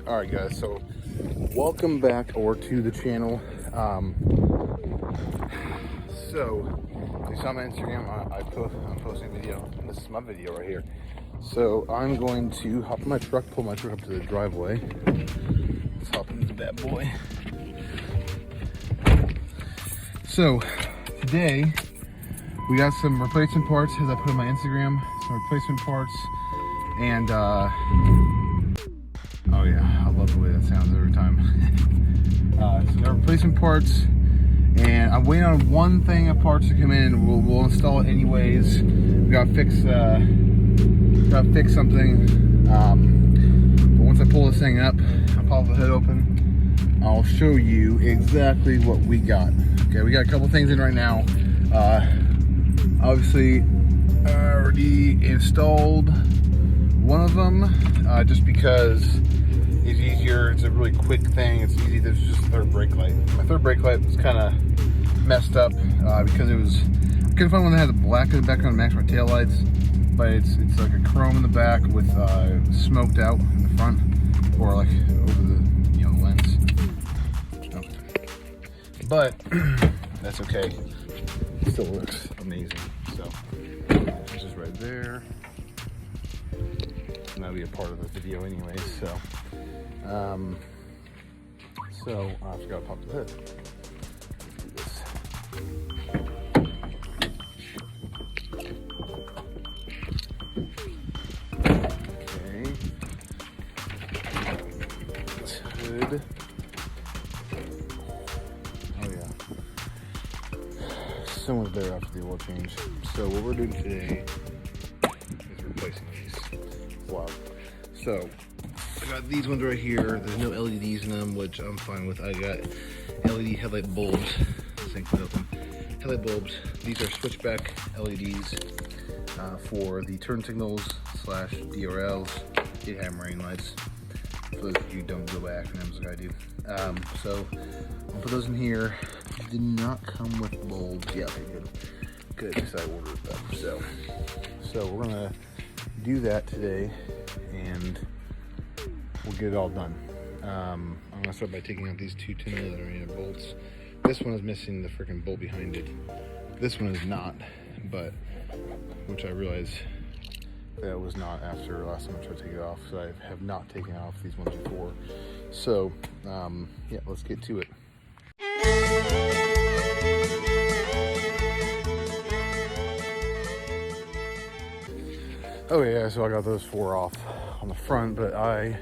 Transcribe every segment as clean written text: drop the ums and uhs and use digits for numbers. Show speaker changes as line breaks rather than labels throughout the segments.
All right, guys. So, welcome back to the channel. So you saw my Instagram. I'm posting a video. This is my video right here. So I'm going to hop in my truck, pull my truck up to the driveway. Let's hop into the bad boy. So today we got some replacement parts, as I put on my Instagram. Some replacement parts, and oh yeah, I love the way that sounds every time. So they're replacement parts, and I'm waiting on one thing of parts to come in. We'll install it anyways. We gotta fix something. But once I pull this thing up, I'll pop the hood open. I'll show you exactly what we got. Okay, we got a couple things in right now. Obviously, I already installed one of them, just because it's easier. It's a really quick thing. It's easy. There's just a third brake light. My third brake light was kind of messed up because I couldn't find one that had the black in the back on match my tail lights, but it's like a chrome in the back with smoked out in the front, or like over the lens. Okay. But that's okay. It still works amazing. So this is right there. And that'll be a part of the video anyway. So I forgot to pop the hood. Let's do this. Okay. This hood. Oh yeah. So much better after the oil change. So what we're doing today is replacing these. Wow. So I got these ones right here. There's no LEDs in them, which I'm fine with. I got LED headlight bulbs. This thing can open. Headlight bulbs. These are switchback LEDs for the turn signals / DRLs, 8 marine lights. For those of you who don't go by acronyms like I do. So I'll put those in here. These did not come with bulbs. Yeah, okay, good. Good, because I ordered them. So we're gonna do that today, and we'll get it all done. I'm gonna start by taking out these two 10mm bolts. This one is missing the freaking bolt behind it. This one is not, but which I realized that was not after last time I tried to take it off. So I have not taken off these ones before. So yeah, let's get to it. Oh yeah, so I got those 4 off on the front, but I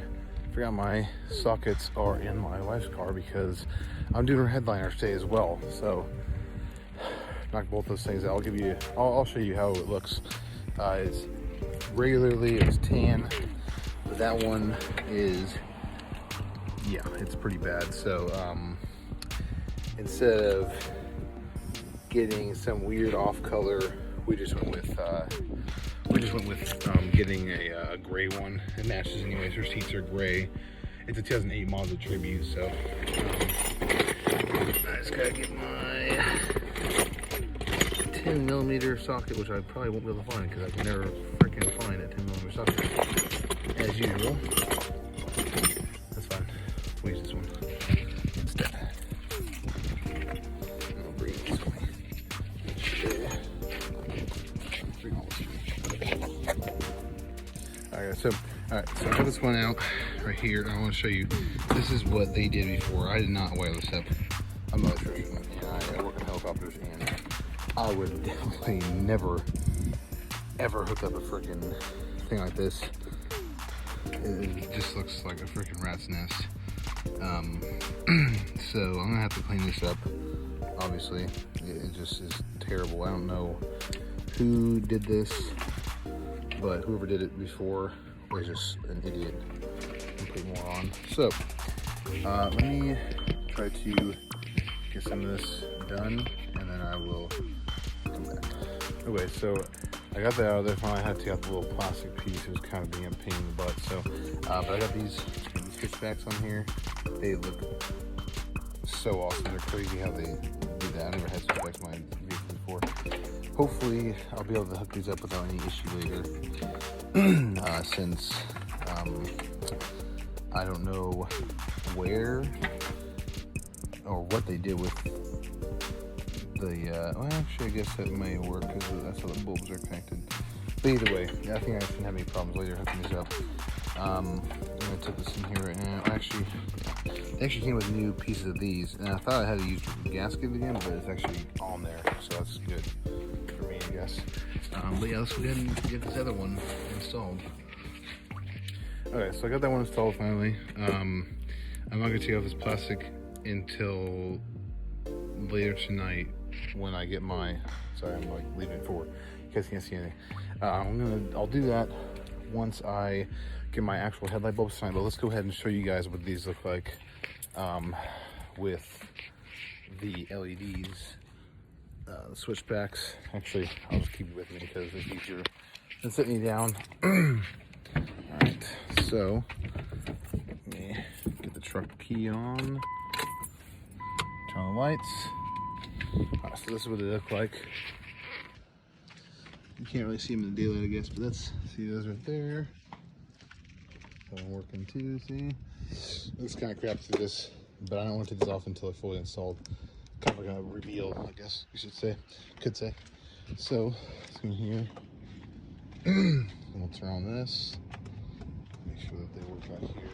forgot my sockets are in my wife's car because I'm doing her headliner today as well. So knock both those things out. I'll show you how it looks. It's tan, but that one is, yeah, it's pretty bad. So instead of getting some weird off color, we just went with getting a gray one. It matches anyways. Her seats are gray. It's a 2008 Mazda Tribute, so I just gotta get my 10mm socket, which I probably won't be able to find because I can never freaking find a 10mm socket as usual. That's fine. We'll use this one instead. I'll bring it this way. Alright, so I got this one out right here. I want to show you. This is what they did before. I did not wire this up. I'm not sure. I work in helicopters, and I would definitely never, ever hook up a freaking thing like this. It just looks like a freaking rat's nest. So I'm gonna have to clean this up. Obviously, it just is terrible. I don't know who did this, but whoever did it before was just an idiot, complete moron. So let me try to get some of this done, and then I will come back. Okay, so I got that out of there. Finally, I had to take out the little plastic piece. It was kind of being a pain in the butt. So, but I got these switchbacks on here. They look so awesome. They're crazy how they do that. I never had switchbacks in my vehicle before. Hopefully, I'll be able to hook these up without any issue later. Since I don't know where or what they did with the, well, actually, I guess that may work because that's how the bulbs are connected. But either way, I think I shouldn't have any problems later hooking these up. I'm gonna put this in here right now. Actually, they actually came with new pieces of these, and I thought I had to use the gasket again, but it's actually on there, so that's good for me, I guess. But yeah, let's go ahead and get this other one installed. Okay, so I got that one installed finally. I'm not gonna take off this plastic until later tonight when I get my, sorry, I'm like leaving it forward. You guys can't see anything. I'll do that once I get my actual headlight bulbs tonight, but let's go ahead and show you guys what these look like with the LEDs, the switchbacks. Actually, I'll just keep it with me because it's easier than sitting you down. Alright, so let me get the truck key on, turn on the lights. Alright, so this is what they look like. You can't really see them in the daylight, I guess, but that's, see those right there. That one working too, see? Looks kind of crap through this, but I don't want to take this off until it's fully installed. Kind of like a reveal, I guess you should say, could say. So, let's go in here. And we'll turn on this. Make sure that they work out here.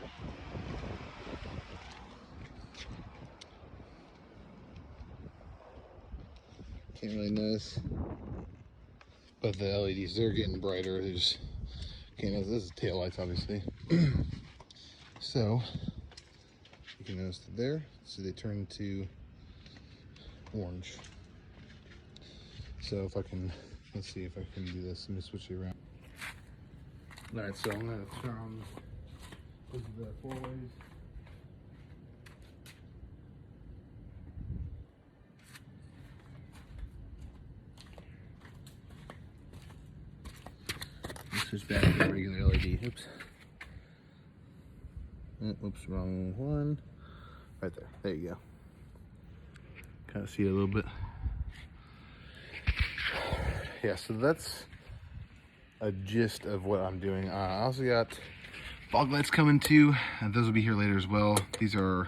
Can't really notice. But the LEDs, they're getting brighter. They just can't notice. This is tail lights, obviously. So, you can notice that there. So they turn to orange. So if I can, let's see if I can do this. Let me switch it around. Alright, so I'm going to turn on this is the 4 ways. Switch back to the regular LED. Oops. Oops, wrong one. Right there. There you go. Kind of see it a little bit. Yeah, so that's a gist of what I'm doing. I also got fog lights coming too, and those will be here later as well. These are,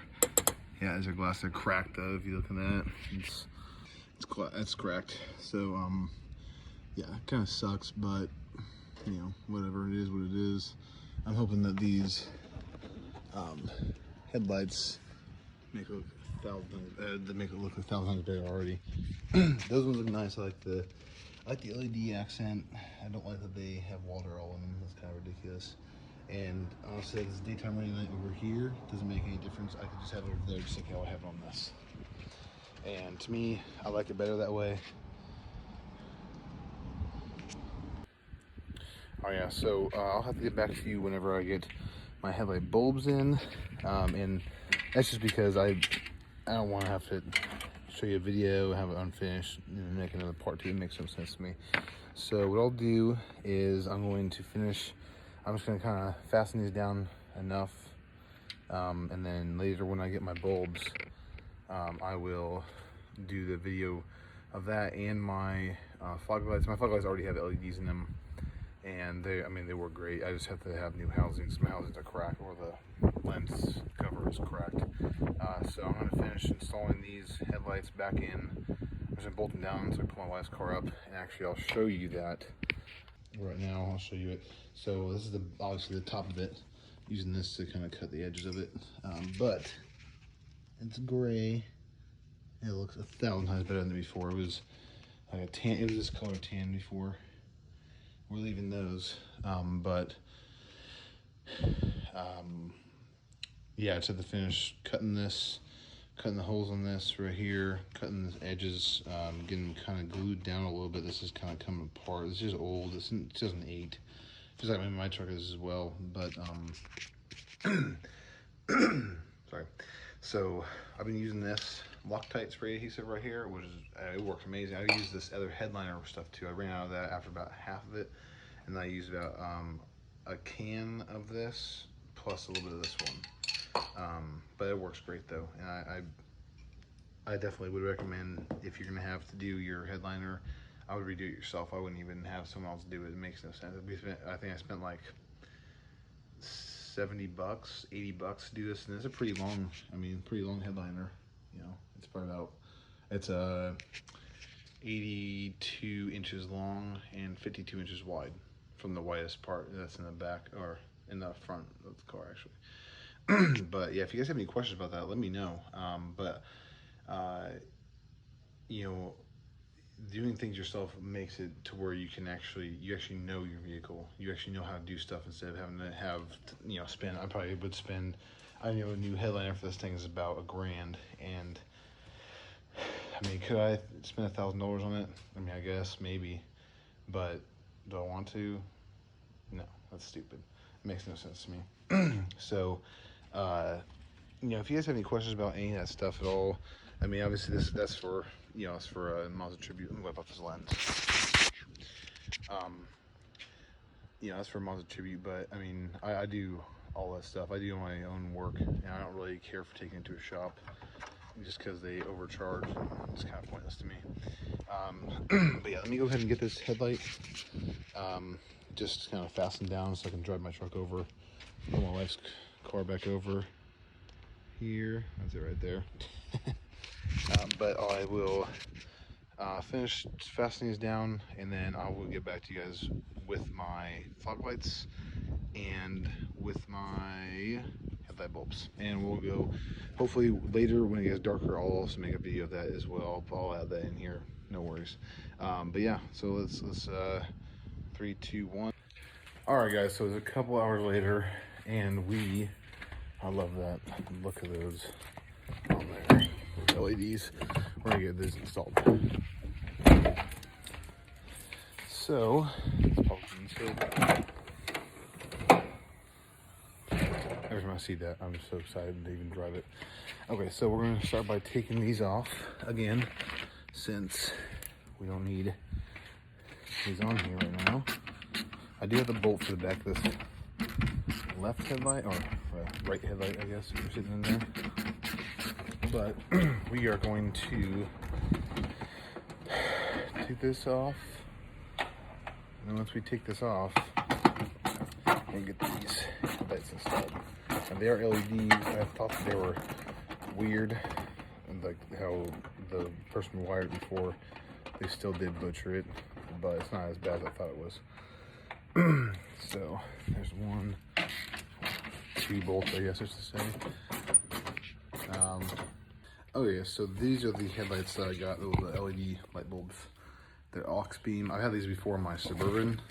yeah, these are glass. They're cracked though. If you look at that, it's cracked. So yeah, it kind of sucks, but you know, whatever, it is what it is. I'm hoping that these headlights make it look they make it look 1,000 times better already. Those ones look nice. I like the LED accent. I don't like that they have water all in them. That's kind of ridiculous. And honestly, this daytime running light over here doesn't make any difference. I could just have it over there just like how I have it on this. And to me, I like it better that way. Oh yeah, so I'll have to get back to you whenever I get my headlight bulbs in, and that's just because I don't want to have to show you a video, have it unfinished, and make another part two. It makes no sense to me. So what I'll do is I'm just going to kind of fasten these down enough, and then later when I get my bulbs, I will do the video of that and my fog lights. My fog lights already have LEDs in them, and they work great. I just have to have new housings. My housings are cracked, or the lens cover is cracked. So I'm going to finish installing these headlights back in. I'm just going to bolt them down so I pull my wife's car up, and actually I'll show you that right now. I'll show you it. So this is obviously the top of it, using this to kind of cut the edges of it, but it's gray. It looks 1,000 times better than before. It was like a tan. It was this color tan before. We're leaving those, yeah, to the finish, cutting the holes on this right here, cutting the edges, getting kind of glued down a little bit. This is kind of coming apart. This is old. This is 2008, just like my truck is as well. But sorry. So I've been using this Loctite spray adhesive right here, which is it works amazing. I use this other headliner stuff too. I ran out of that after about half of it, and I used about a can of this plus a little bit of this one. But it works great though, and I definitely would recommend, if you're gonna have to do your headliner, I would redo it yourself. I wouldn't even have someone else do it. It makes no sense. I think I spent like $70, $80 to do this, and it's a pretty long, pretty long headliner. You know, it's probably about, it's 82 inches long and 52 inches wide from the widest part that's in the back, or in the front of the car actually. But yeah, if you guys have any questions about that, let me know. You know, doing things yourself makes it to where you actually know your vehicle. You actually know how to do stuff instead of having to have, you know, spend. I probably would spend, I know a new headliner for this thing is about $1,000, and I mean, could I spend $1,000 on it? I mean, I guess maybe, but do I want to? No, that's stupid. It makes no sense to me. So, you know, if you guys have any questions about any of that stuff at all, I mean, obviously that's for, you know, it's for a Mazda Tribute. Let me wipe off this lens. You know, that's for a Mazda Tribute, but I mean, I do all that stuff. I do my own work, and I don't really care for taking it to a shop just because they overcharge. It's kind of pointless to me. But yeah, let me go ahead and get this headlight just kind of fastened down so I can drive my truck over. Pull my wife's car back over here. That's it right there. But I will finish fastening these down, and then I will get back to you guys with my fog lights and with my headlight bulbs. And we'll go, hopefully later when it gets darker, I'll also make a video of that as well. I'll add that in here, no worries. But yeah, so let's 3, 2, 1. All right, guys, so it's a couple hours later, and I love that. Look at those on there, those LEDs. We're gonna get this installed. So, let's pop these in. Every time I see that, I'm so excited to even drive it. Okay, so we're gonna start by taking these off again, since we don't need these on here right now. I do have the bolt for the back of this left headlight, or right headlight, I guess, if you're sitting in there. But we are going to take this off, and once we take this off, and get these lights installed. And they are LEDs. I thought that they were weird, and like how the person wired it before, they still did butcher it, but it's not as bad as I thought it was. So there's 1, 2 bolts, I guess I should say. Oh yeah, so these are the headlights that I got, the LED light bulbs. They're aux beam. I've had these before in my Suburban,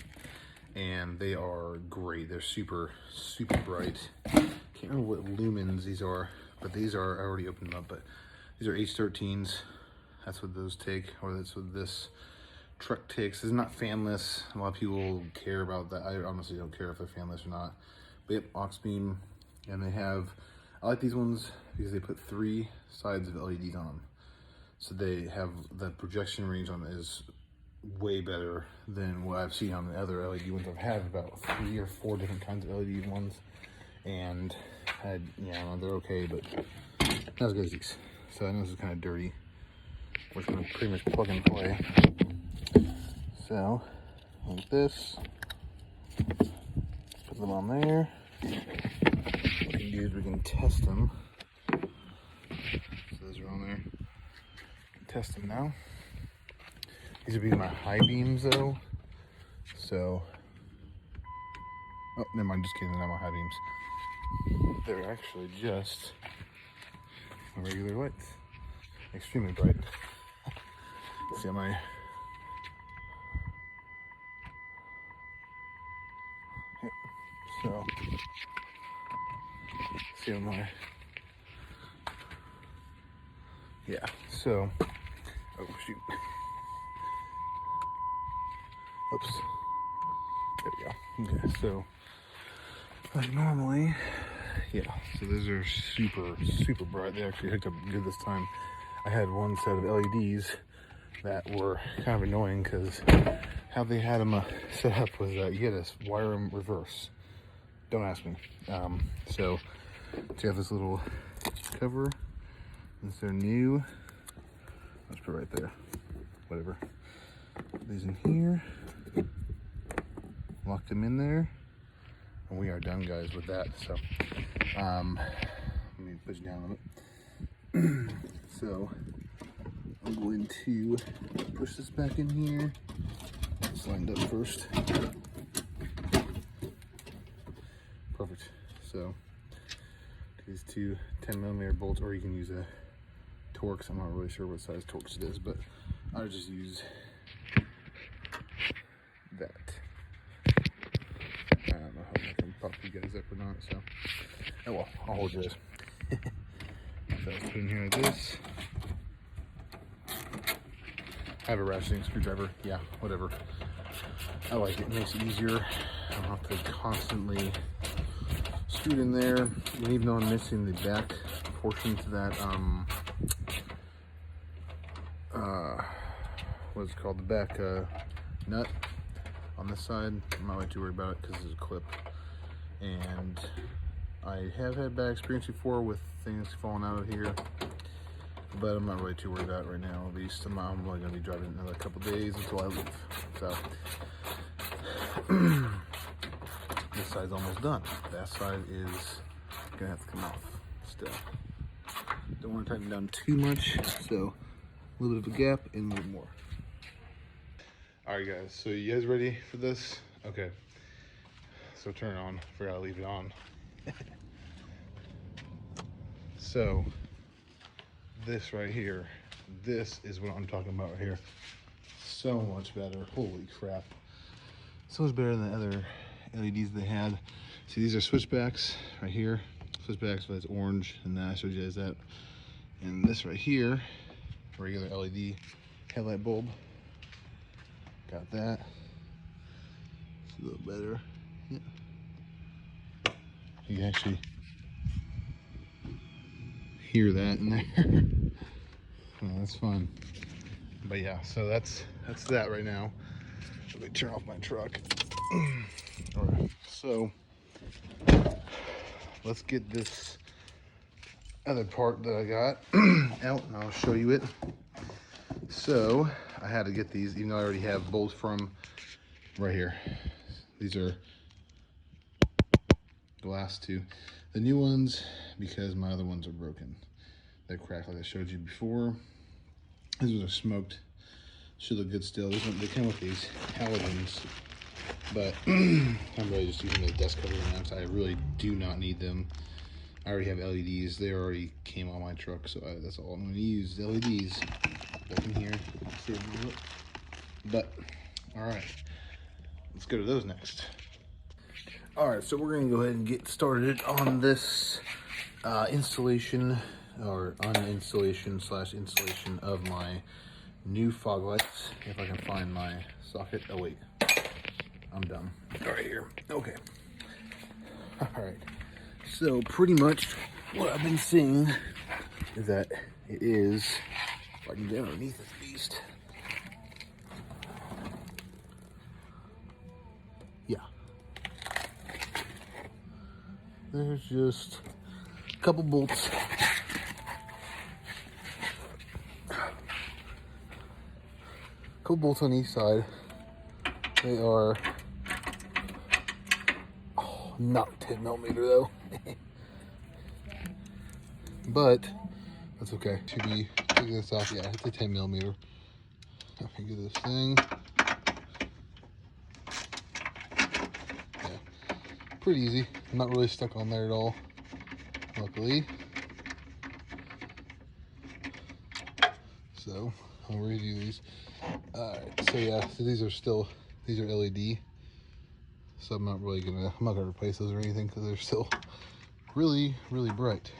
and they are great. They're super, super bright. Can't remember what lumens these are, but these are, I already opened them up, but these are H13s. That's what those take, or that's what this truck takes. It's not fanless. A lot of people care about that. I honestly don't care if they're fanless or not. But yep, aux beam, and they have, I like these ones because they put 3 sides of LEDs on them. So they have, the projection range on it is way better than what I've seen on the other LED ones. I've had about 3 or 4 different kinds of LED ones, and yeah, they're okay, but not as good as these. So I know this is kind of dirty. We're just gonna pretty much plug and play. So, like this, put them on there. What we can do is we can test them. So those are on there. Test them now. These would be my high beams though. So, oh, never mind, just kidding, they're not my high beams. They're actually just my regular lights. Extremely bright. See how my, yep. So, see how my, yeah, so, oh shoot. Oops. There we go. Okay, so like normally, yeah, so those are super, super bright. They actually hooked up good this time. I had one set of LEDs that were kind of annoying because how they had them set up was that you had to wire them reverse. Don't ask me. So you have this little cover. Since they're new, let's put it right there. Whatever. Put these in here. Lock them in there. And we are done, guys, with that. So let me push down on it. So I'm going to push this back in here. It's lined up first. Perfect. So these two 10mm bolts, or you can use a Torx. I'm not really sure what size Torx it is, but I'll just use that. I don't know how I can pop you guys up or not, so oh well, I'll hold yours. So let's put in here like this. I have a ratcheting screwdriver. Yeah, whatever. I like it. It makes it easier. I don't have to constantly screw it in there. And even though I'm missing the back portion to that, what's it called? The back nut on this side. I'm not really too worried about it because it's a clip. And I have had bad experience before with things falling out of here, but I'm not really too worried about it right now. At least I'm only going to be driving another couple days until I leave. So this side's almost done. That side is going to have to come off still. Don't want to tighten down too much, so a little bit of a gap and a little more. All right, guys, so you guys ready for this? Okay, so turn it on. Forgot to leave it on. So this right here, this is what I'm talking about right here. So much better. Holy crap. So much better than the other LEDs they had. See, these are switchbacks right here. Switchbacks, but it's orange, and then I showed you guys that. And this right here, regular LED headlight bulb. Got that. It's a little better. Yeah. You can actually hear that in there. Oh, that's fun. But yeah, so that's that right now. Let me turn off my truck. All right, so let's get this other part that I got out, and I'll show you it. So I had to get these, even though I already have bolts from right here. These are the last two. The new ones, because my other ones are broken. They cracked like I showed you before. These ones are smoked. Should look good still. This one, they come with these halogens, but I'm really just using the dust cover lamps. I really do not need them. I already have LEDs. They already came on my truck, so that's all I'm going to use. LEDs back in here. But all right, let's go to those next. All right, so we're going to go ahead and get started on this installation or uninstallation / installation of my new fog lights. If I can find my socket. Oh wait, I'm done. Right here. Okay. All right. So pretty much what I've been seeing is that it is, if I can get underneath this beast. Yeah. There's just a couple bolts. Couple bolts on each side. They are not 10mm though. But that's okay. Should be taking this off. Yeah, it's a 10mm. Let me get this thing. Yeah, pretty easy. I'm not really stuck on there at all, luckily. So I'll redo these. Alright, so yeah, so these are LED. So I'm not gonna replace those or anything because they're still really, really bright.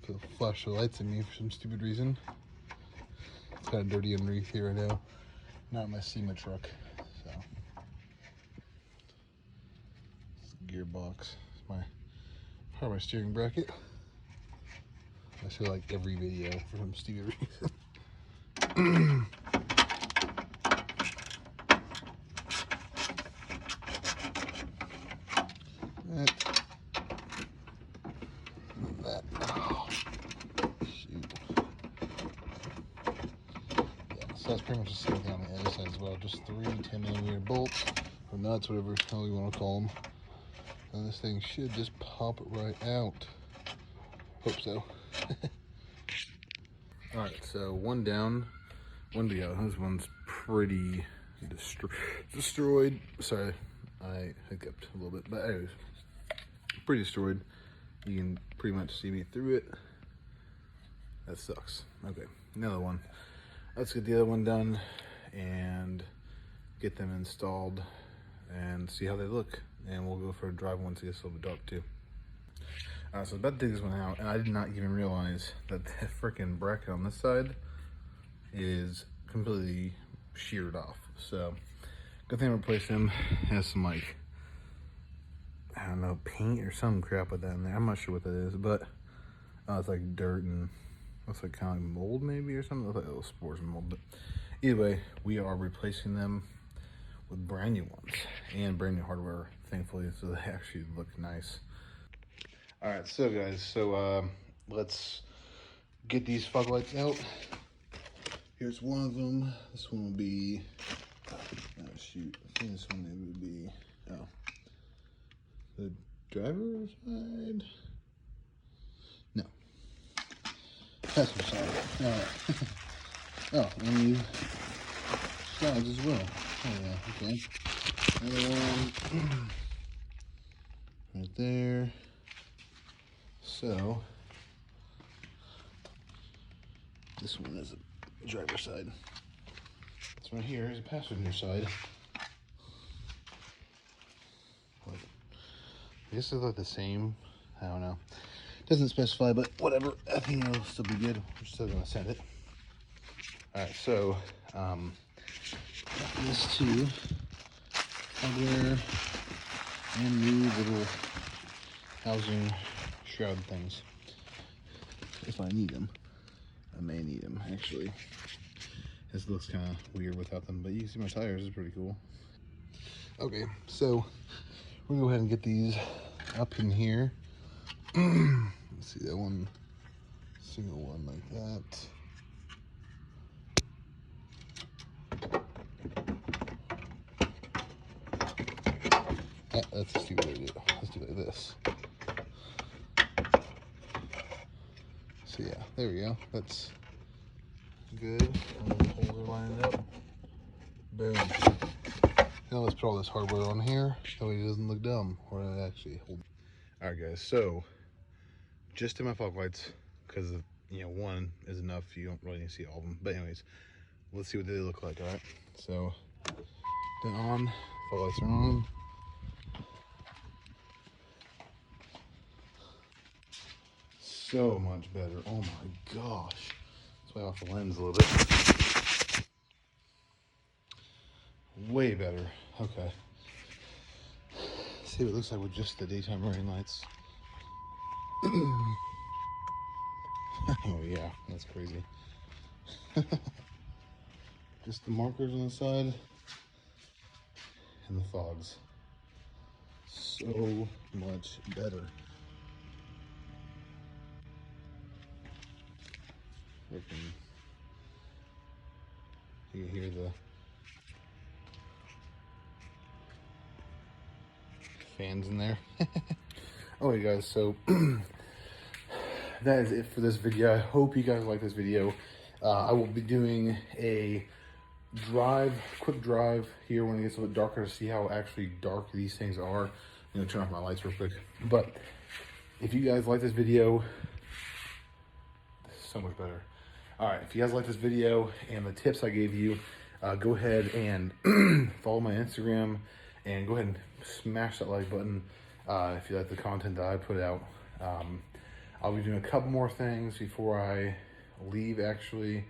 It'll flash the lights at me for some stupid reason. It's kind of dirty underneath here right now. Not my SEMA truck, so. It's the gearbox. It's part of my steering bracket. I show like every video for some stupid reason. That. Oh, shoot. Yeah, so that's pretty much the same thing on the other side as well. Just 3 10mm bolts or nuts, whatever the hell you want to call them. And this thing should just pop right out. Hope so. Alright, so one down, one to go. This one's pretty destroyed. Sorry, I hiccuped a little bit, but anyways, pretty destroyed. You can pretty much see me through it. That sucks. Okay, another one. Let's get the other one done and get them installed and see how they look. And we'll go for a drive once it gets a little bit dark too. So I was about to dig this one out, and I did not even realize that the freaking bracket on this side is completely sheared off. So good thing I replaced them. It has some, like, I don't know, paint or some crap with that in there. I'm not sure what that is, but it's like dirt and looks like kind of like mold maybe or something. Looks like little spores and mold. But either way, we are replacing them with brand new ones and brand new hardware, thankfully, so they actually look nice. All right, so guys, let's get these fog lights out. Here's one of them. This one will be, oh shoot, I think this one would be, the driver's side? No. Passenger side. All right. Oh, and you sides as well. Oh yeah, okay. Another one right there. So this one is a driver's side. This one here is a passenger side. I guess they look the same. I don't know. Doesn't specify, but whatever. I think it'll still be good. We're still gonna send it. All right, so this too. Hardware and new little housing shroud things. If I need them, I may need them actually. This looks kind of weird without them, but you can see my tires is pretty cool. Okay, so we're gonna go ahead and get these up in here. Let's see that one, single one like that. That's a stupid way to do it. Let's do it like this. So yeah, there we go. That's good. And the holes are lined up. Boom. Now let's put all this hardware on here so it doesn't look dumb or it actually hold. All right, guys. So just in my fog lights, because one is enough. You don't really need to see all of them. But anyways, let's see what they look like. All right. So they're on. Fog lights are on. So much better. Oh my gosh. That's why off the lens a little bit. Way better. Okay. See what it looks like with just the daytime running lights. Oh yeah, that's crazy. Just the markers on the side and the fogs. So much better. You can hear the fans in there. Alright guys, so that is it for this video. I hope you guys like this video. I will be doing a quick drive here when it gets a bit darker to see how actually dark these things are. Turn off my lights real quick. But if you guys like this video, so much better. All right, if you guys like this video and the tips I gave you, go ahead and follow my Instagram and go ahead and smash that like button if you like the content that I put out. I'll be doing a couple more things before I leave, actually.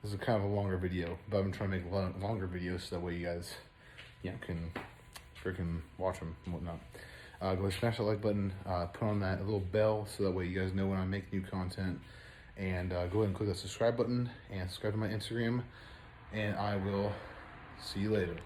This is kind of a longer video, but I've been trying to make longer videos so that way you guys can freaking watch them and whatnot. Go ahead and smash that like button, put on that little bell so that way you guys know when I make new content. And go ahead and click the subscribe button and subscribe to my Instagram. And I will see you later.